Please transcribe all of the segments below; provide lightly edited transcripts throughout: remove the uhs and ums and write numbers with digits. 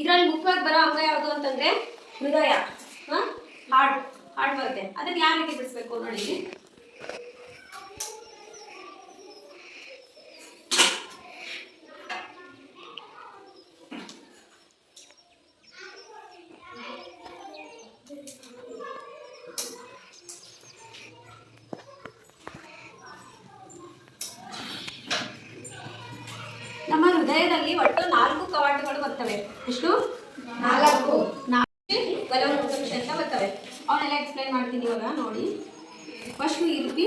ಇದರಲ್ಲಿ ಮುಖ್ಯವಾಗಿ ಬರೋ ಅಂಗ ಯಾವುದು ಅಂತಂದ್ರೆ ಹೃದಯ. ಹಾರ್ಟ್ ಬರುತ್ತೆ. ಅದನ್ನ ಯಾವ ರೀತಿ ಬಿಡಿಸ್ಬೇಕು ನೋಡಿ. ನಮ್ಮ ಹೃದಯದಲ್ಲಿ ಒಟ್ಟು 4 ಕವಾಟಗಳು ಬರ್ತವೆ. ಎಷ್ಟು? 4 ಬಲವಂತಂಶ ಅಂತ ಬರ್ತವೆ. ಅವನ್ನೆಲ್ಲ ಎಕ್ಸ್ಪ್ಲೈನ್ ಮಾಡ್ತೀನಿ ಇವಾಗ ನೋಡಿ. ಫಸ್ಟ್ ಈ ರೀತಿ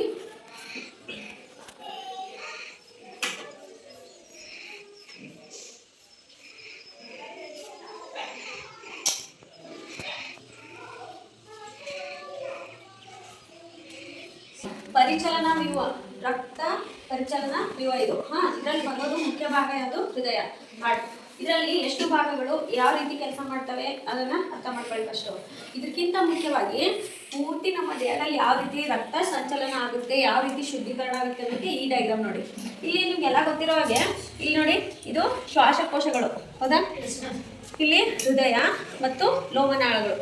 ಪರಿಚಲನಾ ವ್ಯೂಹ, ರಕ್ತ ಪರಿಚಲನಾ ವ್ಯೂಹ ಇದು. ಇದರಲ್ಲಿ ಬರೋದು ಮುಖ್ಯ ಭಾಗ ಯಾವುದು? ಹೃದಯ, ಹಾರ್ಟ್. ಇದರಲ್ಲಿ ಎಷ್ಟು ಭಾಗಗಳು ಯಾವ ರೀತಿ ಕೆಲಸ ಮಾಡ್ತವೆ ಅದನ್ನ ಅರ್ಥ ಮಾಡ್ಕೊಳ್ಳಿ ಫಸ್ಟ್. ಇದಕ್ಕಿಂತ ಮುಖ್ಯವಾಗಿ ಪೂರ್ತಿ ನಮ್ಮ ದೇಹದಲ್ಲಿ ಯಾವ ರೀತಿ ರಕ್ತ ಸಂಚಲನ ಆಗುತ್ತೆ, ಯಾವ ರೀತಿ ಶುದ್ಧೀಕರಣ ಆಗುತ್ತೆ ಅನ್ನೋಕ್ಕೆ ಈ ಡಯಾಗ್ರಾಮ್ ನೋಡಿ. ಇಲ್ಲಿ ನಿಮ್ಗೆಲ್ಲ ಗೊತ್ತಿರೋ ಹಾಗೆ ಇಲ್ಲಿ ನೋಡಿ, ಇದು ಶ್ವಾಸಕೋಶಗಳು, ಹೌದಾ? ಇಲ್ಲಿ ಹೃದಯ ಮತ್ತು ಲೋಮನಾಳಗಳು.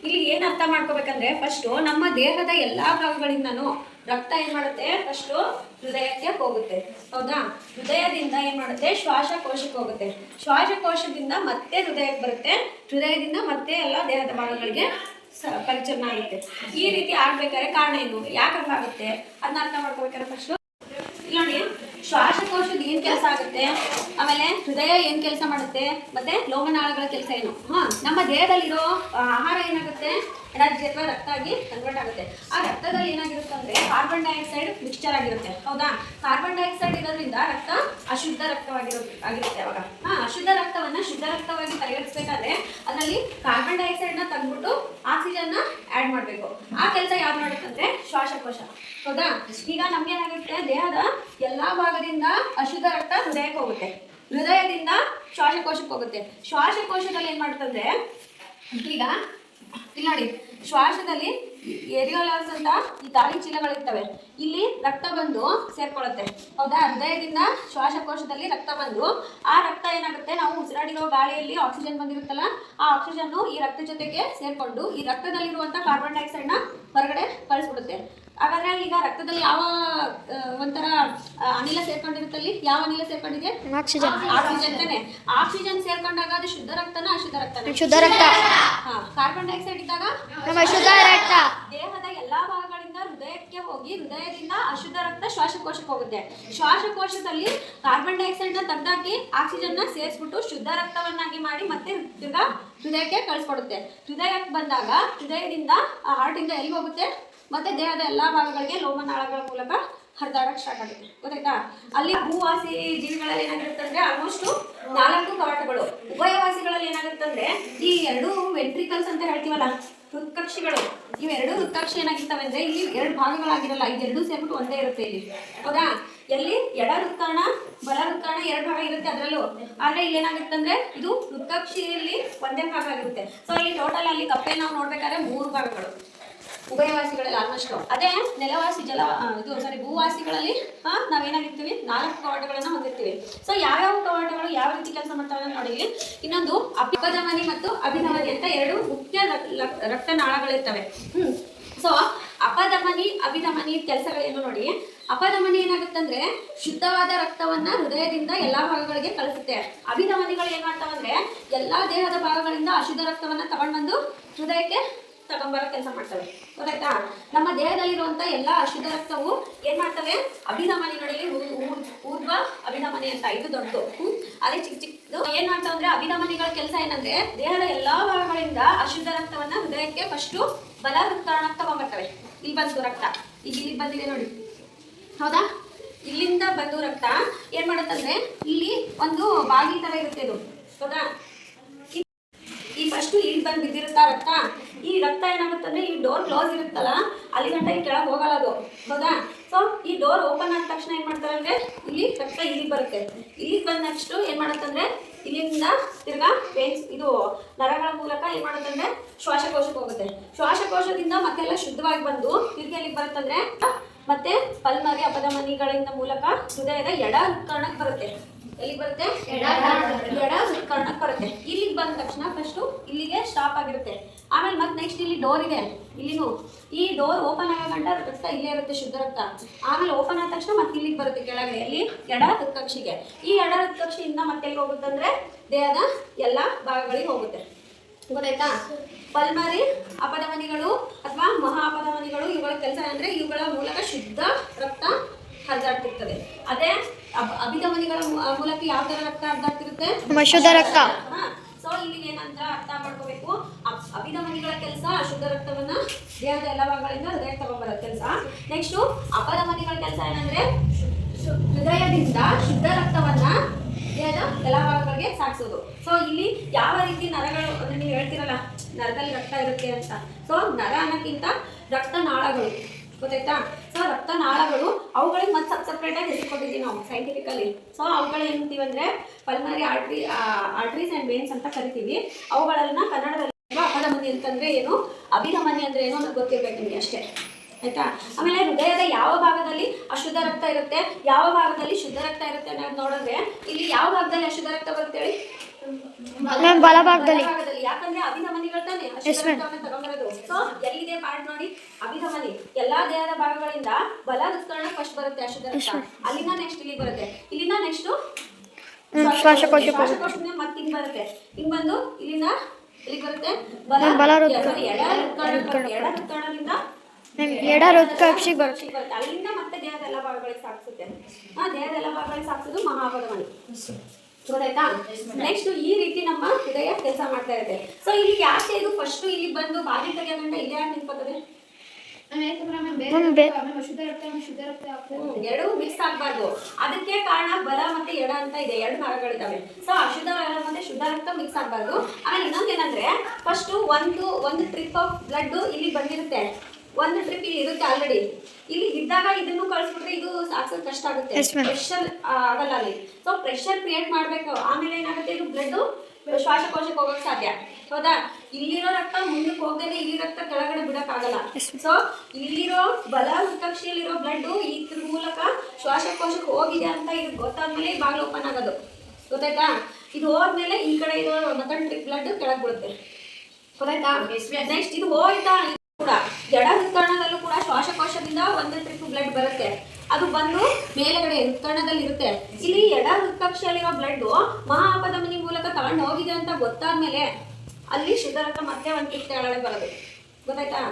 ಇಲ್ಲಿ ಏನು ಅರ್ಥ ಮಾಡ್ಕೋಬೇಕಂದ್ರೆ ಫಸ್ಟು ನಮ್ಮ ದೇಹದ ಎಲ್ಲ ಭಾಗಗಳಿಂದನೂ ರಕ್ತ ಏನು ಮಾಡುತ್ತೆ? ಫಸ್ಟು ಹೃದಯಕ್ಕೆ ಹೋಗುತ್ತೆ, ಹೌದಾ? ಹೃದಯದಿಂದ ಏನು ಮಾಡುತ್ತೆ? ಶ್ವಾಸಕೋಶಕ್ಕೆ ಹೋಗುತ್ತೆ. ಶ್ವಾಸಕೋಶದಿಂದ ಮತ್ತೆ ಹೃದಯಕ್ಕೆ ಬರುತ್ತೆ. ಹೃದಯದಿಂದ ಮತ್ತೆ ಎಲ್ಲ ದೇಹದ ಭಾಗಗಳಿಗೆ ಪರಿಚಲನ ಆಗುತ್ತೆ. ಈ ರೀತಿ ಆಗ್ಬೇಕಾದ್ರೆ ಕಾರಣ ಏನು? ಯಾಕೆ ಹಂಗಾಗುತ್ತೆ ಅದನ್ನ ಅರ್ಥ ಮಾಡ್ಕೋಬೇಕಾದ್ರೆ ಫಸ್ಟು ನೋಡಿ, ಶ್ವಾಸಕೋಶದ ಏನು ಕೆಲಸ ಆಗುತ್ತೆ, ಆಮೇಲೆ ಹೃದಯ ಏನು ಕೆಲಸ ಮಾಡುತ್ತೆ, ಮತ್ತೆ ಲೋಮನಾಳಗಳ ಕೆಲಸ ಏನು. ನಮ್ಮ ದೇಹದಲ್ಲಿರೋ ಆಹಾರ ಏನಾಗುತ್ತೆ? ಎನರ್ಜಿ ಅಥವಾ ರಕ್ತ ಆಗಿ ಕನ್ವರ್ಟ್ ಆಗುತ್ತೆ. ಆ ರಕ್ತದಲ್ಲಿ ಏನಾಗಿರುತ್ತೆ ಅಂದರೆ ಕಾರ್ಬನ್ ಡೈಆಕ್ಸೈಡ್ ಮಿಕ್ಸ್ಚರ್ ಆಗಿರುತ್ತೆ, ಹೌದಾ? ಕಾರ್ಬನ್ ಡೈಆಕ್ಸೈಡ್ ಇರೋದ್ರಿಂದ ರಕ್ತ ಅಶುದ್ಧ ಆಗಿರುತ್ತೆ. ಅವಾಗ ಅಶುದ್ಧ ರಕ್ತವನ್ನು ಶುದ್ಧ ರಕ್ತವಾಗಿ ಪರಿವರ್ತಿಸಬೇಕಾದ್ರೆ ಅದರಲ್ಲಿ ಕಾರ್ಬನ್ ಡೈಆಕ್ಸೈಡ್ನ ತೆಗೆದ್ಬಿಟ್ಟು ಆಕ್ಸಿಜನ್ನ ಆ್ಯಡ್ ಮಾಡಬೇಕು. ಆ ಕೆಲಸ ಯಾವ್ದು ಮಾಡುತ್ತಂದ್ರೆ ಶ್ವಾಸಕೋಶ, ಹೌದಾ? ಈಗ ನಮ್ಗೇನಾಗುತ್ತೆ? ದೇಹದ ಎಲ್ಲ ಭಾಗದಿಂದ ಅಶುದ್ಧ ರಕ್ತ ಹೃದಯಕ್ಕೆ ಹೋಗುತ್ತೆ, ಹೃದಯದಿಂದ ಶ್ವಾಸಕೋಶಕ್ಕೆ ಹೋಗುತ್ತೆ. ಶ್ವಾಸಕೋಶದಲ್ಲಿ ಏನು ಮಾಡುತ್ತಂದ್ರೆ ಈಗ ಇಲ್ಲಿ ನೋಡಿ, ಶ್ವಾಸದಲ್ಲಿ ಏರಿಯೋಲಾಸ್ ಅಂತ ಈ ಗಾಳಿ ಚೀಲಗಳಿರ್ತವೆ. ಇಲ್ಲಿ ರಕ್ತ ಬಂದು ಸೇರ್ಕೊಳ್ಳುತ್ತೆ, ಹೌದಾ? ಹೃದಯದಿಂದ ಶ್ವಾಸಕೋಶದಲ್ಲಿ ರಕ್ತ ಬಂದು ಆ ರಕ್ತ ಏನಾಗುತ್ತೆ? ನಾವು ಉಸಿರಾಡಿರೋ ಗಾಳಿಯಲ್ಲಿ ಆಕ್ಸಿಜನ್ ಬಂದಿರುತ್ತಲ್ಲ, ಆ ಆಕ್ಸಿಜನ್ನು ಈ ರಕ್ತ ಜೊತೆಗೆ ಸೇರಿಕೊಂಡು ಈ ರಕ್ತದಲ್ಲಿರುವಂಥ ಕಾರ್ಬನ್ ಡೈಆಕ್ಸೈಡ್ನ ಹೊರಗಡೆ ಕಳಿಸ್ಬಿಡುತ್ತೆ. ಹಾಗಾದ್ರೆ ಈಗ ರಕ್ತದಲ್ಲಿ ಯಾವ ಒಂಥರ ಅನಿಲ ಸೇರ್ಕೊಂಡಿರುತ್ತಲ್ಲಿ? ಯಾವ ಅನಿಲ ಸೇರ್ಕೊಂಡಿದೆ? ಆಕ್ಸಿಜನ್ ತಾನೆ. ಆಕ್ಸಿಜನ್ ಸೇರ್ಕೊಂಡಾಗ ಅದು ಶುದ್ಧ ರಕ್ತನ ಅಶುದ್ಧ ರಕ್ತನ? ಶುದ್ಧ ರಕ್ತ. ಕಾರ್ಬನ್ ಡೈಆಕ್ಸೈಡ್ ಇದ್ದಾಗ ಶುದ್ಧ ರಕ್ತ. ದೇಹದ ಎಲ್ಲಾ ಭಾಗಗಳಿಂದ ಹೃದಯಕ್ಕೆ ಹೋಗಿ ಹೃದಯದಿಂದ ಅಶುದ್ಧ ರಕ್ತ ಶ್ವಾಸಕೋಶಕ್ಕೆ ಹೋಗುತ್ತೆ. ಶ್ವಾಸಕೋಶದಲ್ಲಿ ಕಾರ್ಬನ್ ಡೈಆಕ್ಸೈಡ್ ನ ತೆಗೆದಾಕಿ ಆಕ್ಸಿಜನ್ ನ ಸೇರಿಸ್ಬಿಟ್ಟು ಶುದ್ಧ ರಕ್ತವನ್ನಾಗಿ ಮಾಡಿ ಮತ್ತೆ ತಿರ್ಗಾ ಹೃದಯಕ್ಕೆ ಕಳಿಸ್ಕೊಡುತ್ತೆ. ಹೃದಯಕ್ಕೆ ಬಂದಾಗ ಹೃದಯದಿಂದ ಹಾರ್ಟ್ ಇಂದ ಎಲ್ಲಿ ಹೋಗುತ್ತೆ? ಮತ್ತೆ ದೇಹದ ಎಲ್ಲಾ ಭಾಗಗಳಿಗೆ ಲೋಮನಾಳಗಳ ಮೂಲಕ ಹರಿದಾಡಕ್ಕೆ ಸ್ಟಾರ್ಟ್ ಆಗುತ್ತೆ, ಗೊತ್ತಾಯ್ತಾ? ಅಲ್ಲಿ ಭೂವಾಸಿ ಜೀವಿಗಳಲ್ಲಿ ಏನಾಗಿರುತ್ತೆ ಅಂದ್ರೆ ಆಲ್ಮೋಸ್ಟ್ 4 ಕವಾಟಗಳು. ಉಭಯವಾಸಿಗಳಲ್ಲಿ ಏನಾಗುತ್ತೆ ಅಂದ್ರೆ ಈ 2 ವೆಂಟ್ರಿಕಲ್ಸ್ ಅಂತ ಹೇಳ್ತೀವಲ್ಲ, ಹೃತ್ಕಕ್ಷಿಗಳು, ಇವೆರಡು ಹೃತ್ಕಕ್ಷಿ ಏನಾಗಿರ್ತವೆ ಅಂದ್ರೆ ಇಲ್ಲಿ 2 ಭಾಗಗಳಾಗಿರಲ್ಲ, ಇದೆರಡು ಸೇರ್ಬಿಟ್ಟು ಒಂದೇ ಇರುತ್ತೆ ಇಲ್ಲಿ, ಹೌದಾ? ಎಲ್ಲಿ ಎಡ ಹೃತ್ಕರ್ಣ ಬಲ ಹೃತ್ಕರ್ಣ 2 ಭಾಗ ಇರುತ್ತೆ ಅದರಲ್ಲೂ. ಆದ್ರೆ ಇಲ್ಲಿ ಏನಾಗುತ್ತೆ ಅಂದ್ರೆ ಇದು ಹೃತ್ಕಕ್ಷಿಯಲ್ಲಿ ಒಂದೇ ಭಾಗ ಆಗಿರುತ್ತೆ. ಸೊ ಇಲ್ಲಿ ಟೋಟಲ್ ಅಲ್ಲಿ ಕಪ್ಪೆ ನಾವು ನೋಡ್ಬೇಕಾದ್ರೆ 3 ಭಾಗಗಳು ಉಭಯವಾಸಿಗಳಲ್ಲಿ ಆಲ್ಮೋಸ್ಟ್. ಅದೇ ನೆಲವಾಸಿ ಭೂವಾಸಿಗಳಲ್ಲಿ ನಾವೇನಾಗಿರ್ತೀವಿ? 4 ಕವಾಟಗಳನ್ನ ಹೊಂದಿರ್ತೀವಿ. ಸೊ ಯಾವ್ಯಾವ ಕವಾಟಗಳು ಯಾವ ರೀತಿ ಕೆಲಸ ಮಾಡ್ತಾವೆ ನೋಡಿ. ಇನ್ನೊಂದು ಅಪಧಮನಿ ಮತ್ತು ಅಭಿಧಮನಿ ಅಂತ 2 ಮುಖ್ಯ ರಕ್ತನಾಳಗಳಿರ್ತವೆ. ಸೊ ಅಪಧಮನಿ ಅಭಿಧಮನಿ ಕೆಲಸಗಳೇನು ನೋಡಿ. ಅಪಧಮನಿ ಏನಾಗುತ್ತಂದ್ರೆ ಶುದ್ಧವಾದ ರಕ್ತವನ್ನ ಹೃದಯದಿಂದ ಎಲ್ಲಾ ಭಾಗಗಳಿಗೆ ಕಳಿಸುತ್ತೆ. ಅಭಿಧಮನಿಗಳು ಏನ್ ಮಾಡ್ತಾವಂದ್ರೆ ಎಲ್ಲಾ ದೇಹದ ಭಾಗಗಳಿಂದ ಅಶುದ್ಧ ರಕ್ತವನ್ನ ತಗೊಂಡ್ಬಂದು ಹೃದಯಕ್ಕೆ ತಗೊಂಬರೋ ಕೆಲಸ ಮಾಡ್ತವೆ, ಗೊತ್ತಾಯ್ತಾ? ನಮ್ಮ ದೇಹದಲ್ಲಿರುವಂತ ಎಲ್ಲಾ ಅಶುದ್ಧ ರಕ್ತವು ಏನ್ ಮಾಡ್ತವೆ? ಅಭಿಧಮನಿಗಳಲ್ಲಿ ಊರ್ಧ್ವ ಅಭಿಧಮನಿ ಅಂತ, ಇದು ದೊಡ್ಡದು, ಅದೇ ಚಿಕ್ಕದು. ಏನ್ ಮಾಡ್ತಾವ ಅಂದ್ರೆ ಅಭಿಧಮನಿಗಳ ಕೆಲಸ ಏನಂದ್ರೆ ದೇಹದ ಎಲ್ಲಾ ಭಾಗಗಳಿಂದ ಅಶುದ್ಧ ರಕ್ತವನ್ನ ಹೃದಯಕ್ಕೆ ಫಸ್ಟು ಬಲ ಹೃತ್ಕರ್ಣಕ್ಕೆ ತಗೊಂಡ್ಬರ್ತವೆ. ಇಲ್ಲಿ ಬಂತು ರಕ್ತ, ಈಗ ಇಲ್ಲಿ ಬಂದಿದೆ ನೋಡಿ, ಹೌದಾ? ಇಲ್ಲಿಂದ ಬಂದು ರಕ್ತ ಏನ್ ಮಾಡುತ್ತಂದ್ರೆ ಇಲ್ಲಿ ಒಂದು ಬಾಗಿಲು ತರ ಇರುತ್ತೆ ಇದು, ಹೌದಾ? ಈ ಫಸ್ಟ್ ಇಲ್ಲಿ ಬಂದು ಬಿದ್ದಿರುತ್ತಾ ರಕ್ತ. ಈ ರಕ್ತ ಏನಾಗುತ್ತಂದ್ರೆ ಈ ಡೋರ್ ಕ್ಲೋಸ್ ಇರುತ್ತಲ್ಲ, ಅಲ್ಲಿ ಗಂಟ ಈ ಕೆಳಗೆ ಹೋಗಲ್ಲ ಅದು, ಹೌದಾ? ಸೊ ಈ ಡೋರ್ ಓಪನ್ ಆದ ತಕ್ಷಣ ಏನ್ ಮಾಡ್ತಾರೆ ಅಂದ್ರೆ ಇಲ್ಲಿ ರಕ್ತ ಇಲ್ಲಿಗೆ ಬರುತ್ತೆ. ಇಲ್ಲಿಗೆ ಬಂದ ನೆಕ್ಸ್ಟ್ ಏನ್ ಮಾಡುತ್ತಂದ್ರೆ ಇಲ್ಲಿಂದ ತಿರ್ಗಾ ವೇನ್ಸ್ ಇದು ನರಗಳ ಮೂಲಕ ಏನ್ ಮಾಡುತ್ತಂದ್ರೆ ಶ್ವಾಸಕೋಶಕ್ಕೆ ಹೋಗುತ್ತೆ. ಶ್ವಾಸಕೋಶದಿಂದ ಮತ್ತೆಲ್ಲ ಶುದ್ಧವಾಗಿ ಬಂದು ತಿರ್ಗಿ ಎಲ್ಲಿಗೆ ಬರುತ್ತಂದ್ರೆ ಮತ್ತೆ ಪಲ್ಮರಿ ಅಪಧಮನಿಗಳಿಂದ ಮೂಲಕ ಹೃದಯದ ಎಡ ಹೃತ್ಕರ್ಣಕ್ಕೆ ಬರುತ್ತೆ. ಎಲ್ಲಿಗೆ ಬರುತ್ತೆ? ಎಡ ಹೃತ್ಕರ್ಣಕ್ಕೆ ಬರುತ್ತೆ. ಇಲ್ಲಿಗೆ ಸ್ಟಾಪ್ ಆಗಿರುತ್ತೆ. ಆಮೇಲೆ ಮತ್ತೆ ನೆಕ್ಸ್ಟ್ ಇಲ್ಲಿ ಡೋರ್ ಇದೆ, ಇಲ್ಲಿನೂ ಈ ಡೋರ್ ಓಪನ್ ಆಗೋ ಗಂಟ ರಕ್ತ ಇಲ್ಲೇ ಇರುತ್ತೆ, ಶುದ್ಧ ರಕ್ತ. ಆಮೇಲೆ ಓಪನ್ ಆದ ತಕ್ಷಣ ಮತ್ತೆ ಇಲ್ಲಿಗೆ ಬರುತ್ತೆ ಕೆಳಗಡೆ, ಅಲ್ಲಿ ಎಡ ಹೃತ್ಕಕ್ಷಿಗೆ. ಈ ಎಡ ಹೃತ್ಕಕ್ಷಿಯಿಂದ ಮತ್ತೆ ಎಲ್ಲಿ ಹೋಗುತ್ತೆ ಅಂದರೆ ದೇಹದ ಎಲ್ಲ ಭಾಗಗಳಿಗೆ ಹೋಗುತ್ತೆ. ಗೊತ್ತಾಯ್ತಾ? ಪಲ್ಮರಿ ಅಪಧಮನಿಗಳು ಅಥವಾ ಮಹಾ ಅಪಧಮನಿಗಳು, ಇವುಗಳ ಕೆಲಸ ಅಂದರೆ ಇವುಗಳ ಮೂಲಕ ಶುದ್ಧ ರಕ್ತ ಹರಿದಾಡ್ತಿರ್ತದೆ. ಅದೇ ಅಭಿಧಮನಿಗಳ ಮೂಲಕ ಯಾವ ಥರ ರಕ್ತ ಹರಿದಾಡ್ತಿರುತ್ತೆ? ಶುದ್ಧ ರಕ್ತ. ಸೊ ಇಲ್ಲಿ ಏನಂತ ಅರ್ಥ ಮಾಡ್ಕೋಬೇಕು, ಅಭಿಧಮನಿಗಳ ಕೆಲಸ ಅಶುದ್ಧ ರಕ್ತವನ್ನ ದೇಹದ ಎಲ್ಲ ಭಾಗಗಳಿಂದ ಹೃದಯ ತಗೊಂಡ್ಬರೋ ಕೆಲಸ. ನೆಕ್ಸ್ಟು ಅಪಧಮನಿಗಳ ಕೆಲಸ ಏನಂದ್ರೆ ಹೃದಯದಿಂದ ಶುದ್ಧ ರಕ್ತವನ್ನ ದೇಹದ ಎಲ್ಲ ಭಾಗಗಳಿಗೆ ಸಾಗಿಸೋದು. ಸೊ ಇಲ್ಲಿ ಯಾವ ರೀತಿ ನರಗಳು ಅಂದ್ರೆ ನೀವು ಹೇಳ್ತಿರಲ್ಲ ನರದಲ್ಲಿ ರಕ್ತ ಇರುತ್ತೆ ಅಂತ, ಸೊ ನರ ಅನ್ನೋಕ್ಕಿಂತ ರಕ್ತನಾಳಗಳು, ಗೊತ್ತಾಯ್ತಾ? ಸೊ ರಕ್ತನಾಳಗಳು ಅವುಗಳಿಗೆ ಮತ್ತೆ ಸಪ್ರೇಟಾಗಿ ಹೆಸರು ಕೊಟ್ಟಿದ್ದೀವಿ ನಾವು ಸೈಂಟಿಫಿಕಲಿ. ಸೊ ಅವುಗಳು ಏನಂತೀವಿ ಅಂದರೆ ಪಲ್ಮರಿ ಆರ್ಟ್ರೀಸ್ ಆ್ಯಂಡ್ ವೇನ್ಸ್ ಅಂತ ಕರಿತೀವಿ. ಅವುಗಳನ್ನ ಕನ್ನಡದಲ್ಲಿ ಅಪಧಮನಿ ಅಂತಂದರೆ ಏನು, ಅಭಿಧಮನಿ ಅಂದರೆ ಏನು ಅನ್ನೋದು ಗೊತ್ತಿರಬೇಕು ನಿಮಗೆ ಅಷ್ಟೇ, ಆಯಿತಾ? ಆಮೇಲೆ ಹೃದಯದ ಯಾವ ಭಾಗದಲ್ಲಿ ಅಶುದ್ಧ ರಕ್ತ ಇರುತ್ತೆ, ಯಾವ ಭಾಗದಲ್ಲಿ ಶುದ್ಧ ರಕ್ತ ಇರುತ್ತೆ ಅನ್ನೋದು ನೋಡಿದ್ರೆ ಇಲ್ಲಿ ಯಾವ ಭಾಗದಲ್ಲಿ ಅಶುದ್ಧ ರಕ್ತ ಬರುತ್ತೆ ಹೇಳಿ? ಬಲಭಾಗದಲ್ಲಿ. ಯಾಕಂದ್ರೆ ಅಭಿಧಮನಿಗಳು ತಾನೆ ಅಶುದ್ಧ ರಕ್ತವನ್ನು ತಗೊಂಡ್ಬರೋದು. ಸೊ ಎಲ್ಲಿದೆ ಪಾರ್ಟ್ ನೋಡಿ, ಅಭಿಧಮನಿ ಎಲ್ಲಾ ದೇಹದ ಭಾಗಗಳಿಂದ ಬಲ ಹೃತ್ಕರ್ಣ ಫಸ್ಟ್ ಬರುತ್ತೆ ಅಶುದ್ಧ ರಕ್ತ, ಅಲ್ಲಿಂದ ನೆಕ್ಸ್ಟ್ ಇಲ್ಲಿ ಬರುತ್ತೆ, ಇಲ್ಲಿಂದ ನೆಕ್ಸ್ಟ್ ಶ್ವಾಸಕೋಶದಿಂದ ಮತ್ತೆ ಹಿಂಗ್ ಬರುತ್ತೆ, ಹಿಂಗ್ ಬಂದು ಇಲ್ಲಿಂದ ಇಲ್ಲಿಗೆ ಬರುತ್ತೆ ಎಡ ಹೃತ್ಕರ್ಣದಿಂದ ಎಡ ಹೃತ್ಕಕ್ಷಿಗೆ ಬರುತ್ತೆ, ಅಲ್ಲಿಂದ ಮತ್ತೆ ದೇಹದ ಎಲ್ಲ ಭಾಗಗಳಿಗೆ ಸಾಗಿಸುತ್ತೆ. ದೇಹದ ಎಲ್ಲ ಭಾಗಗಳಿಗೆ ಸಾಗಿಸೋದು ಮಹಾಪಧಮನಿ. ಗೊತ್ತಾಯ್ತಾ? ನೆಕ್ಸ್ಟ್ ಈ ರೀತಿ ನಮ್ಮ ಹೃದಯ ಕೆಲಸ ಮಾಡ್ತಾ ಇರುತ್ತೆ. ಸೊ ಇಲ್ಲಿ ಯಾಕೆ ಇದು ಫಸ್ಟ್ ಇಲ್ಲಿ ಬಂದು ಬಾಗಿ ತೆಗೆಯೋಗಂಟ ಇಲ್ಲೇ ಯಾಕೆ ನಿಂತ್ಕೋತದೆ? ಎರಡು ಮಿಕ್ಸ್ ಆಗಬಾರ್ದು, ಅದಕ್ಕೆ ಕಾರಣ ಬಲ ಮತ್ತೆ ಎಡ ಅಂತ ಇದೆ, ಎರಡು ಭಾಗಗಳಿದ್ದಾವೆ. ಸೊ ಅಶುದ್ಧ ಮತ್ತೆ ಶುದ್ಧ ರಕ್ತ ಮಿಕ್ಸ್ ಆಗಬಾರ್ದು. ಆಮೇಲೆ ಇನ್ನೊಂದು ಏನಂದ್ರೆ ಫಸ್ಟ್ ಒಂದು ಟ್ರಿಪ್ ಆಫ್ ಬ್ಲಡ್ ಇಲ್ಲಿ ಬಂದಿರುತ್ತೆ, ಒಂದು ಟ್ರಿಪ್ ಇಲ್ಲಿ ಇರುತ್ತೆ ಆಲ್ರೆಡಿ, ಇಲ್ಲಿ ಇದ್ದಾಗ ಇದನ್ನು ಕಳಿಸ್ಬಿಟ್ರೆ ಇದು ಸಾಕ್ಸೋದು ಕಷ್ಟ ಆಗುತ್ತೆ, ಪ್ರೆಷರ್ ಆಗಲ್ಲ ಅಲ್ಲಿ. ಸೊ ಪ್ರೆಷರ್ ಕ್ರಿಯೇಟ್ ಮಾಡಬೇಕು, ಆಮೇಲೆ ಏನಾಗುತ್ತೆ ಇದು ಬ್ಲಡ್ ಶ್ವಾಸಕೋಶಕ್ಕೆ ಹೋಗೋಕೆ ಸಾಧ್ಯ. ಹೌದಾ? ಇಲ್ಲಿರೋ ರಕ್ತ ಮುಂದಕ್ಕೆ ಹೋಗದೆ ಇಲ್ಲಿ ರಕ್ತ ಕೆಳಗಡೆ ಬಿಡೋಕ್ಕಾಗಲ್ಲ. ಸೊ ಇಲ್ಲಿರೋ ಬಲ ಹೃತ್ಕಕ್ಷಿಯಲ್ಲಿರೋ ಬ್ಲಡ್ ಇದ್ರ ಮೂಲಕ ಶ್ವಾಸಕೋಶಕ್ಕೆ ಹೋಗಿದೆ ಅಂತ ಇದು ಗೊತ್ತಾದ್ಮೇಲೆ ಬಾಗಿಲು ಓಪನ್ ಆಗೋದು. ಗೊತ್ತಾಯ್ತಾ? ಇದು ಹೋದ್ಮೇಲೆ ಈ ಕಡೆ ಇರೋ ಮತ್ತೊಂದು ಟ್ರಿಪ್ ಬ್ಲಡ್ ಕೆಳಗೆ ಬಿಡುತ್ತೆ. ಗೊತ್ತಾಯ್ತಾ? ನೆಕ್ಸ್ಟ್ ಇದು ಹೋಯ್ತಾ ಕೂಡ ಎಡ ಹೃತ್ಕರ್ಣದಲ್ಲೂ ಕೂಡ ಶ್ವಾಸಕೋಶದಿಂದ ಒಂದು ಟ್ರಿಪ್ ಬ್ಲಡ್ ಬರುತ್ತೆ, ಅದು ಬಂದು ಮೇಲೆಗಡೆ ಹೃತ್ಕರ್ಣದಲ್ಲಿ ಇರುತ್ತೆ. ಇಲ್ಲಿ ಎಡ ಹೃತ್ಕಕ್ಷಿಯಲ್ಲಿರೋ ಬ್ಲಡ್ ಮಹಾ ಅಪಧಮನಿ ಮೂಲಕ ತಗೊಂಡು ಹೋಗಿದೆ ಅಂತ ಗೊತ್ತಾದ್ಮೇಲೆ ಅಲ್ಲಿ ಶುದ್ಧ ರಕ್ತ ಮತ್ತೆ ಒಂದು ಟ್ರಿಪ್ ಕೆಳಗಡೆ ಬರೋದು. ಗೊತ್ತಾಯ್ತಾ?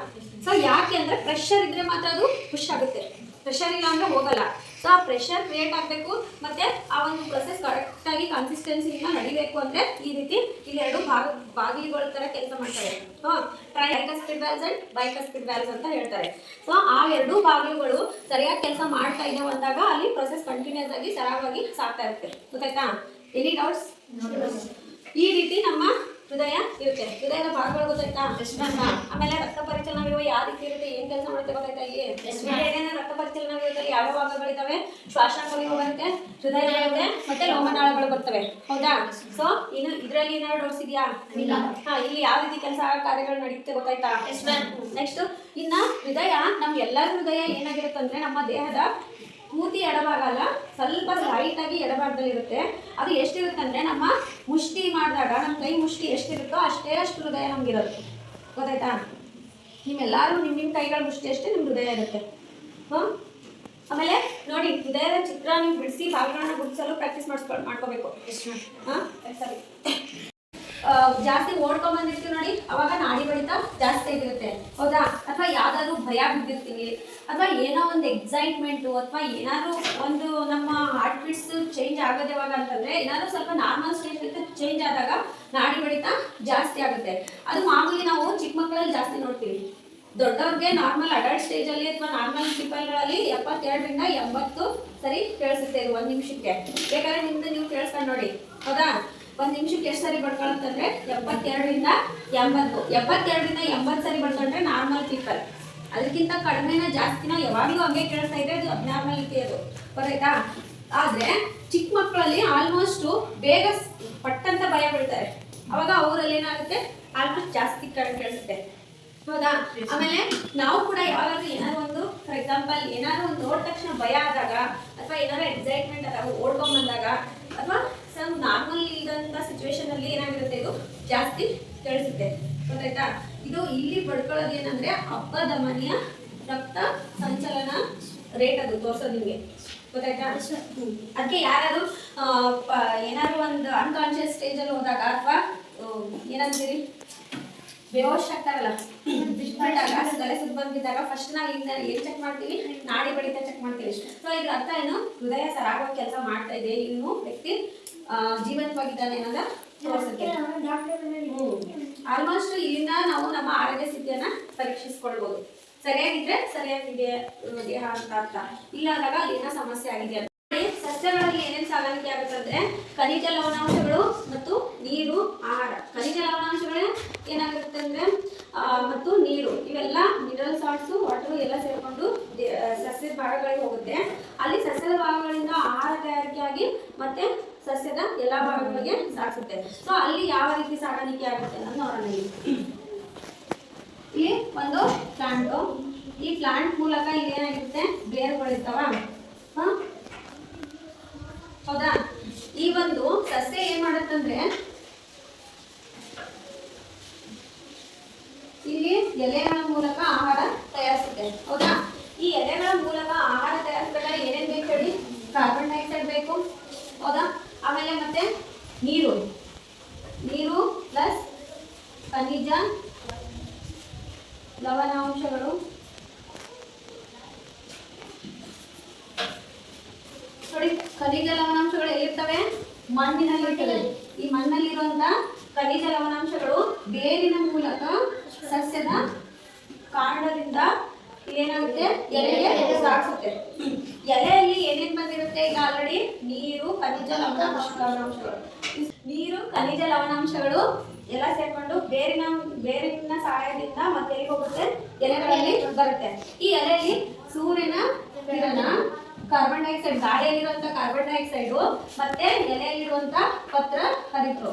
ಸೊ ಯಾಕೆ ಅಂದ್ರೆ ಪ್ರೆಷರ್ ಇದ್ರೆ ಮಾತ್ರ ಅದು ಪುಷ್ ಆಗುತ್ತೆ, ಪ್ರೆಷರ್ ಇಲ್ಲ ಅಂದ್ರೆ ಹೋಗಲ್ಲ. ಸೊ ಆ ಪ್ರೆಷರ್ ಕ್ರಿಯೇಟ್ ಆಗಬೇಕು, ಮತ್ತೆ ಆ ಒಂದು ಪ್ರೊಸೆಸ್ ಕರೆಕ್ಟಾಗಿ ಕನ್ಸಿಸ್ಟೆನ್ಸಿಯಿಂದ ನಡಿಬೇಕು ಅಂದರೆ ಈ ರೀತಿ ಇಲ್ಲಿ ಎರಡು ಬಾಗಿಲುಗಳ ಥರ ಕೆಲಸ ಮಾಡ್ತಾರೆ. ಟ್ರೈಕಸ್ಪಿಡ್ ವ್ಯಾಲ್ವ್ಸ್ ಅಂಡ್ ಬೈಕಸ್ಪಿಡ್ ವ್ಯಾಲ್ವ್ಸ್ ಅಂತ ಹೇಳ್ತಾರೆ. ಸೊ ಆ ಎರಡೂ ಬಾಗಿಲುಗಳು ಸರಿಯಾಗಿ ಕೆಲಸ ಮಾಡ್ತಾ ಇದ್ದಾವೆ ಅಂದಾಗ ಅಲ್ಲಿ ಪ್ರೊಸೆಸ್ ಕಂಟಿನ್ಯೂಸ್ ಆಗಿ ಸರಾಗವಾಗಿ ಸಾಗ್ತಾ ಇರುತ್ತೆ. ಗೊತ್ತಾಯ್ತಾ? Any doubts? ಈ ರೀತಿ ನಮ್ಮ ಹೃದಯ ಇರುತ್ತೆ. ಹೃದಯದ ಭಾಗಗಳು ಗೊತ್ತಾಯ್ತಾ? ಆಮೇಲೆ ರಕ್ತ ಪರಿಚಲನಾ ವ್ಯೂಹ ಯಾವ ರೀತಿ ಇರುತ್ತೆ, ಏನ್ ಕೆಲಸ ಮಾಡುತ್ತೆ ಗೊತ್ತಾಯ್ತಾ? ಇಲ್ಲಿ ರಕ್ತ ಪರಿಚಲನಾ ವ್ಯೂಹದಲ್ಲಿ ಯಾವ ಭಾಗಗಳಿದಾವೆ? ಶ್ವಾಸಾಂಗ ವ್ಯೂಹ ಬರುತ್ತೆ, ಹೃದಯ ಬರುತ್ತೆ, ಮತ್ತೆ ಲೋಮನಾಳಗಳು ಬರ್ತವೆ. ಹೌದಾ? ಸೊ ಇನ್ನು ಇದರಲ್ಲಿ ಏನಾದ್ರು ಡೌಟ್ಸ್ ಇದೆಯಾ? ಇಲ್ಲಿ ಯಾವ ರೀತಿ ಕೆಲಸ ಕಾರ್ಯಗಳು ನಡೆಯುತ್ತೆ ಗೊತ್ತಾಯ್ತಾ? ನೆಕ್ಸ್ಟ್ ಇನ್ನ ಹೃದಯ, ನಮ್ ಎಲ್ಲರ ಹೃದಯ ಏನಾಗಿರುತ್ತೆ ಅಂದ್ರೆ ನಮ್ಮ ದೇಹದ ಪೂರ್ತಿ ಎಡಭಾಗ ಅಲ್ಲ, ಸ್ವಲ್ಪ ಲೈಟ್ ಆಗಿ ಎಡಭಾಗದಲ್ಲಿ ಇರುತ್ತೆ. ಅದು ಎಷ್ಟಿರುತ್ತೆ ಅಂದ್ರೆ ನಮ್ಮ ಮುಷ್ಟಿ ಮಾಡಿದಾಗ ನಮ್ಮ ಕೈ ಮುಷ್ಟಿ ಎಷ್ಟಿರುತ್ತೋ ಅಷ್ಟು ಹೃದಯ ನಮ್ಗಿರೋದು. ಗೊತ್ತಾಯ್ತಾ? ನಿಮ್ಮೆಲ್ಲರೂ ನಿಮ್ಮ ಕೈಗಳ ಮುಷ್ಟಿ ಅಷ್ಟೇ ನಿಮ್ಮ ಹೃದಯ ಇರುತ್ತೆ. ಆಮೇಲೆ ನೋಡಿ, ಹೃದಯದ ಚಿತ್ರ ನೀವು ಬಿಡಿಸಿ ಭಾಗಗಳನ್ನ ಗುರುತಿಸಲು ಪ್ರಾಕ್ಟೀಸ್ ಮಾಡ್ಕೋಬೇಕು. ಸರಿ, ಜಾಸ್ತಿ ಓಡ್ಕೊಂಡ್ ಬಂದಿರ್ತೀವಿ ನೋಡಿ, ಅವಾಗ ನಾಡಿ ಬಡಿತ ಜಾಸ್ತಿ ಆಗಿರುತ್ತೆ. ಹೌದಾ? ಅಥವಾ ಯಾವ್ದಾದ್ರು ಭಯ ಬಿದ್ದಿರ್ತೀವಿ, ಅಥವಾ ಏನೋ ಒಂದು ಎಕ್ಸೈಟ್ಮೆಂಟು, ಅಥವಾ ಏನಾದ್ರು ಒಂದು ನಮ್ಮ ಹಾರ್ಟ್ ಬೀಟ್ಸ್ ಚೇಂಜ್ ಆಗೋದು ಯಾವಾಗ ಅಂತಂದ್ರೆ ಏನಾದ್ರು ಸ್ವಲ್ಪ ನಾರ್ಮಲ್ ಸ್ಟೇಜ್ ಚೇಂಜ್ ಆದಾಗ ನಾಡಿ ಬಡಿತ ಜಾಸ್ತಿ ಆಗುತ್ತೆ. ಅದು ಮಾಮೂಲಿ ನಾವು ಚಿಕ್ಕ ಮಕ್ಕಳಲ್ಲಿ ಜಾಸ್ತಿ ನೋಡ್ತೀವಿ. ದೊಡ್ಡವ್ರಿಗೆ ನಾರ್ಮಲ್ ಅಡಲ್ಟ್ ಸ್ಟೇಜಲ್ಲಿ ಅಥವಾ ನಾರ್ಮಲ್ ಪೀಪಲ್ಗಳಲ್ಲಿ 72ರಿಂದ 80 ಸರಿ ಕೇಳಿಸುತ್ತೆ ಇದು 1 ನಿಮಿಷಕ್ಕೆ. ಬೇಕಾದ್ರೆ ನಿಮ್ದು ನೀವು ಕೇಳಿಸ್ಕೊಂಡು ನೋಡಿ. ಹೌದಾ? 1 ನಿಮಿಷಕ್ಕೆ ಎಷ್ಟು ಸರಿ ಬಡ್ಕೊಳ್ಳುತ್ತಂದ್ರೆ 72ರಿಂದ 80. 72ರಿಂದ 80 ಸರಿ ಬಡ್ಕೊಂಡ್ರೆ ನಾರ್ಮಲ್ ಪೀಪಲ್. ಅದಕ್ಕಿಂತ ಕಡಿಮೆನ ಜಾಸ್ತಿನ ಯಾವಾಗಲೂ ಹಂಗೆ ಕೇಳ್ತಾ ಇದ್ರೆ ಅದು ಅಬ್ನಾರ್ಮಾಲಿಟಿ, ಅದು ಗೊತ್ತಾಯ್ತಾ? ಆದರೆ ಚಿಕ್ಕ ಮಕ್ಕಳಲ್ಲಿ ಆಲ್ಮೋಸ್ಟ್ ಬೇಗ ಪಟ್ಟಂತ ಭಯ ಬೀಳ್ತಾರೆ. ಅವಾಗ ಅವರಲ್ಲಿ ಏನಾಗುತ್ತೆ, ಆಲ್ಮೋಸ್ಟ್ ಜಾಸ್ತಿ ಕೇಳಿಸುತ್ತೆ. ಹೌದಾ? ಆಮೇಲೆ ನಾವು ಕೂಡ ಯಾವಾಗಾದ್ರೂ ಏನಾದ್ರು ಒಂದು, ಫಾರ್ ಎಕ್ಸಾಂಪಲ್ ಏನಾದ್ರು ಒಂದು ನೋಡಿದ ತಕ್ಷಣ ಭಯ ಆದಾಗ, ಅಥವಾ ಏನಾದ್ರು ಎಕ್ಸೈಟ್ಮೆಂಟ್ ಆದಾಗ, ಓಡ್ಕೊಂಡ್ ಬಂದಾಗ, ಅಥವಾ ಸಮ್ ನಾರ್ಮಲ್ ಇದ್ದಂಥ ಸಿಚುವೇಶನ್ ಅಲ್ಲಿ ಏನಾಗಿರುತ್ತೆ, ಇದು ಜಾಸ್ತಿ ತಿಳಿಸುತ್ತೆ. ಗೊತ್ತಾಯ್ತಾ? ಇದು ಇಲ್ಲಿ ಪಡ್ಕೊಳ್ಳೋದು ಏನಂದ್ರೆ ಅಪಧಮನಿಯ ರಕ್ತ ಸಂಚಲನ ರೇಟ್ ಅದು ತೋರ್ಸೋದು ನಿಮಗೆ. ಗೊತ್ತಾಯ್ತಾ? ಅದಕ್ಕೆ ಯಾರಾದ್ರು ಏನಾದ್ರು ಒಂದು ಅನ್ಕಾನ್ಶಿಯಸ್ ಸ್ಟೇಜಲ್ಲಿ ಹೋದಾಗ ಅಥವಾ ಏನಂತೀರಿ ಬೇಹೋಶ್ ಆಗ್ತಾರಲ್ಲ, ತಲೆ ಸುತ್ತ ಬಂದಿದ್ದಾಗ ಫಸ್ಟ್ ನಾವು ಈಗ ಏನ್ ಚೆಕ್ ಮಾಡ್ತೀವಿ? ನಾಡಿ ಬಡಿತ ಚೆಕ್ ಮಾಡ್ತೀವಿ. ಸೊ ಇದ್ರ ಅರ್ಥ ಏನು? ಹೃದಯ ಸರಾಗವಾಗಿ ಕೆಲಸ ಮಾಡ್ತಾ ಇದೆ, ಇನ್ನು ವ್ಯಕ್ತಿ ಜೀವಂತವಾಗಿದ್ದಾನೆ ಅನ್ನೋದ ತೋರ್ಸಕ್ಕೆ. ಆಲ್ಮೋಸ್ಟ್ ಇಲ್ಲಿಂದ ನಾವು ನಮ್ಮ ಆರೋಗ್ಯ ಸ್ಥಿತಿಯನ್ನ ಪರೀಕ್ಷಿಸ್ಕೊಳ್ಬಹುದು. ಸರಿಯಾಗಿದ್ರೆ ಸರಿಯಾಗಿದೆ ದೇಹ ಅಂತ ಅರ್ಥ, ಇಲ್ಲಾದಾಗ ಅಲ್ಲಿನ ಸಮಸ್ಯೆ ಆಗಿದೆ ಅಂತ. ಸಸ್ಯಗಳಲ್ಲಿ ಏನೇನು ಸಾಗಾಣಿಕೆ ಆಗುತ್ತಂದ್ರೆ ಖನಿಜ ಲವಣಾಂಶಗಳು ಮತ್ತು ನೀರು, ಆಹಾರ. ಖನಿಜ ಲವಣಾಂಶಗಳು ಏನಾಗುತ್ತೆ ಅಂದ್ರೆ ಮತ್ತು ನೀರು, ಇವೆಲ್ಲ ಮಿನರಲ್ ಸಾಲ್ಟ್ಸು, ವಾಟರು ಎಲ್ಲ ಸೇರಿಕೊಂಡು ಸಸ್ಯದ ಭಾಗಗಳಿಗೆ ಹೋಗುತ್ತೆ. ಅಲ್ಲಿ ಸಸ್ಯದ ಭಾಗಗಳಿಂದ ಆಹಾರ ತಯಾರಿಕೆ ಆಗಿ ಮತ್ತೆ ಸಸ್ಯದ ಎಲ್ಲ ಭಾಗಗಳಿಗೆ ಸಾಗಿಸುತ್ತೆ. ಸೊ ಅಲ್ಲಿ ಯಾವ ರೀತಿ ಸಾಗಾಣಿಕೆ ಆಗುತ್ತೆ ಅನ್ನೋದು ನೋಡೋಣ. ಇಲ್ಲಿ ಒಂದು ಪ್ಲಾಂಟು, ಈ ಪ್ಲಾಂಟ್ ಮೂಲಕ ಇಲ್ಲಿ ಏನಾಗಿರುತ್ತೆ? ಬೇರುಗಳಿರ್ತಾವ, ಹೌದಾ? ಈ ಒಂದು ಸಸ್ಯ ಏನ್ ಮಾಡುತ್ತಂದ್ರೆ ಇಲ್ಲಿ ಎಲೆಗಳ ಮೂಲಕ ಆಹಾರ ತಯಾರಿಸುತ್ತೆ, ಹೌದಾ? ಈ ಎಲೆಗಳ ಮೂಲಕ ಆಹಾರ ತಯಾರಿಸಿದಾಗ ಏನೇನ್ ಬೇಕು ಹೇಳಿ? ಕಾರ್ಬನ್ ಡೈಆಕ್ಸೈಡ್ ಬೇಕು, ಹೌದಾ? ಆಮೇಲೆ ಮತ್ತೆ ನೀರು, ನೀರು ಪ್ಲಸ್ ಖನಿಜ ಲವಣಾಂಶಗಳು. ನೋಡಿ, ಖನಿಜ ಲವಣಾಂಶಗಳು ಎಲ್ಲಿರ್ತವೆ? ಮಣ್ಣಿನಲ್ಲಿರ್ತವೆ. ಈ ಮಣ್ಣಲ್ಲಿರುವಂತ ಖನಿಜ ಲವಣಾಂಶಗಳು ಬೇರಿನ ಮೂಲಕ ಸಸ್ಯದ ಕಾಂಡದಿಂದ ಏನಾಗುತ್ತೆ? ಎಲೆಗೆ ಸಾಗಿಸುತ್ತೆ. ಎಲೆಯಲ್ಲಿ ಏನೇನ್ ಬಂದಿರುತ್ತೆ? ಈಗ ಆಲ್ರೆಡಿ ನೀರು, ಖನಿಜ ಲವಣಾಂಶಗಳು, ನೀರು, ಖನಿಜ ಲವಣಾಂಶಗಳು ಎಲ್ಲ ಸೇರ್ಕೊಂಡು ಬೇರಿನ ಸಹಾಯದಿಂದ ಮತ್ತೆ ಎಲ್ಲಿ ಹೋಗುತ್ತೆ? ಎಲೆಗಳಲ್ಲಿ ಬರುತ್ತೆ. ಈ ಎಲೆಯಲ್ಲಿ ಸೂರ್ಯನ ಕಿರಣ, ಕಾರ್ಬನ್ ಡೈಆಕ್ಸೈಡ್, ಗಾಳಿಯಲ್ಲಿರುವಂತ ಕಾರ್ಬನ್ ಡೈಆಕ್ಸೈಡ್ ಮತ್ತೆ ಎಲೆಯಲ್ಲಿರುವಂತ ಪತ್ರ ಹರಿತು.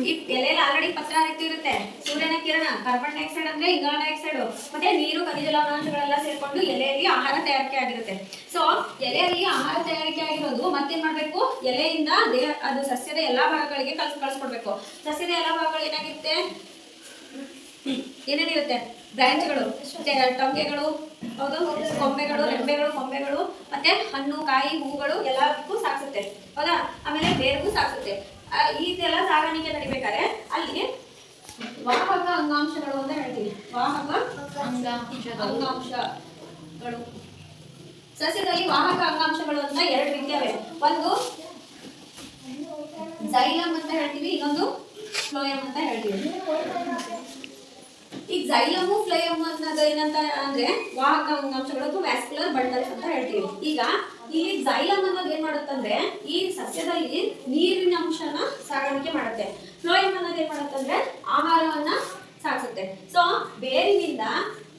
ಈ ಎಲೆಯಲ್ಲಿ ಆಲ್ರೆಡಿ ಪತ್ರ ಹರಿತು ಇರುತ್ತೆ. ಸೂರ್ಯನ ಕಿರಣ, ಕಾರ್ಬನ್ ಡೈಆಕ್ಸೈಡ್ ಅಂದ್ರೆ ಇಂಗಾಲ ಡೈಆಕ್ಸೈಡ್, ಮತ್ತೆ ನೀರು, ಖನಿಜ ಲವಣಾಂಶಗಳೆಲ್ಲ ಸೇರ್ಕೊಂಡು ಎಲೆಯಲ್ಲಿ ಆಹಾರ ತಯಾರಿಕೆ ಆಗಿರುತ್ತೆ. ಸೊ ಎಲೆಯಲ್ಲಿ ಆಹಾರ ತಯಾರಿಕೆ ಆಗಿರೋದು ಮತ್ತೇನ್ ಮಾಡ್ಬೇಕು? ಎಲೆಯಿಂದ ಅದು ಸಸ್ಯದ ಎಲ್ಲಾ ಭಾಗಗಳಿಗೆ ಕಳಿಸ್ಕೊಡ್ಬೇಕು. ಸಸ್ಯದ ಎಲ್ಲಾ ಭಾಗಗಳು ಏನಾಗಿರುತ್ತೆ? ಏನೇನಿರುತ್ತೆ? ಬ್ರಾಂಚ್ಗಳು, ಟೊಂಗೆಗಳು, ಹೌದು, ಕೊಂಬೆಗಳು, ರೆಂಬೆಗಳು, ಕೊಂಬೆಗಳು, ಮತ್ತೆ ಹಣ್ಣು, ಕಾಯಿ, ಹೂಗಳು ಎಲ್ಲದಕ್ಕೂ ಸಾಗಿಸುತ್ತೆ, ಹೌದಾ? ಆಮೇಲೆ ಬೇರಿಗೂ ಸಾಗಿಸುತ್ತೆ. ಇದೆಲ್ಲ ಸಾಗಾಣಿಕೆ ನಡಿಬೇಕಾದ್ರೆ ಅಲ್ಲಿ ವಾಹಕ ಅಂಗಾಂಶಗಳು ಅಂತ ಹೇಳ್ತೀವಿ. ವಾಹಕ ಅಂಗಾಂಶಗಳು ಸಸ್ಯದಲ್ಲಿ ವಾಹಕ ಅಂಗಾಂಶಗಳು ಅಂತ ಎರಡು ರೀತಿಯವೆ. ಒಂದು ಝೈಲಮ್ ಅಂತ ಹೇಳ್ತೀವಿ, ಇನ್ನೊಂದು ಫ್ಲೋಯಮ್ ಅಂತ ಹೇಳ್ತೀವಿ. ಈ ಝೈಲಮು ಫ್ಲೋಯಮ್ ಅನ್ನೋದು ಏನಂತ ಅಂದ್ರೆ ವಾಹಕ ಅಂಗಾಂಶಗಳು ಅಥವಾ ವ್ಯಾಸ್ಕ್ಯುಲರ್ ಬಂಡಲ್ಸ್ ಅಂತ ಹೇಳ್ತೀವಿ. ಈಗ ಈ ಝೈಲಮ್ ಅನ್ನೋದು ಏನ್ ಮಾಡುತ್ತಂದ್ರೆ ಈ ಸಸ್ಯದಲ್ಲಿ ನೀರಿನ ಅಂಶನ ಸಾಗಾಣಿಕೆ ಮಾಡುತ್ತೆ. ಫ್ಲೋಯಮ್ ಅನ್ನೋದು ಏನ್ ಮಾಡುತ್ತಂದ್ರೆ ಆಹಾರವನ್ನ ಸಾಗಿಸುತ್ತೆ. ಸೊ ಬೇರಿನಿಂದ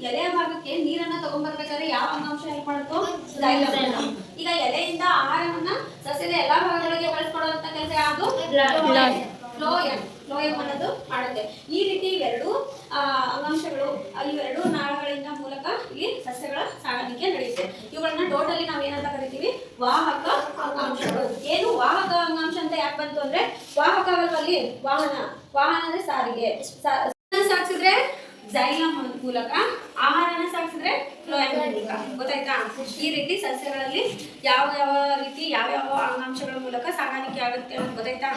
ಎಲೆಯ ಭಾಗಕ್ಕೆ ನೀರನ್ನ ತಗೊಂಡ್ಬರ್ಬೇಕಾದ್ರೆ ಯಾವ ಅಂಗಾಂಶ ಹೆಲ್ಪ್ ಮಾಡುತ್ತೋ? ಝೈಲಮ್. ಈಗ ಎಲೆಯಿಂದ ಆಹಾರವನ್ನ ಸಸ್ಯದ ಎಲ್ಲಾ ಭಾಗಗಳಿಗೆ ಬಳಸ್ಕೊಡುವಂತ ಕೆಲಸ ಯಾವುದು? ಫ್ಲೋಯಮ್ ಅನ್ನೋದು ಮಾಡುತ್ತೆ. ಈ ರೀತಿ ಇವೆರಡು ಅಂಗಾಂಶಗಳು, ಇವೆರಡು ನಾಳಗಳಿಂದ ಮೂಲಕ ಇಲ್ಲಿ ಸಸ್ಯಗಳ ಸಾಗಾಣಿಕೆ ನಡೆಯುತ್ತೆ. ಇವುಗಳನ್ನ ಟೋಟಲಿ ನಾವು ಏನಂತ ಕರಿತೀವಿ? ವಾಹಕ ಅಂಗಾಂಶಗಳು. ಏನು ವಾಹಕ ಅಂಗಾಂಶ ಅಂತ ಯಾಕೆ ಬಂತು ಅಂದ್ರೆ ವಾಹಕಗಳಲ್ಲಿ ವಾಹನ ಅಂದ್ರೆ ಸಾರಿಗೆ. ಸಾಗಿಸಿದ್ರೆ ಝೈಲಮ್ ಮೂಲಕ, ಆಹಾರನ ಸಾಗಿಸಿದ್ರೆ ಫ್ಲೋಯಮ್ ಮೂಲಕ. ಗೊತ್ತಾಯ್ತಾ? ಈ ರೀತಿ ಸಸ್ಯಗಳಲ್ಲಿ ಯಾವ ರೀತಿ ಯಾವ ಅಂಗಾಂಶಗಳ ಮೂಲಕ ಸಾಗಾಣಿಕೆ ಆಗುತ್ತೆ ಅಂತ ಗೊತ್ತಾಯ್ತಾ?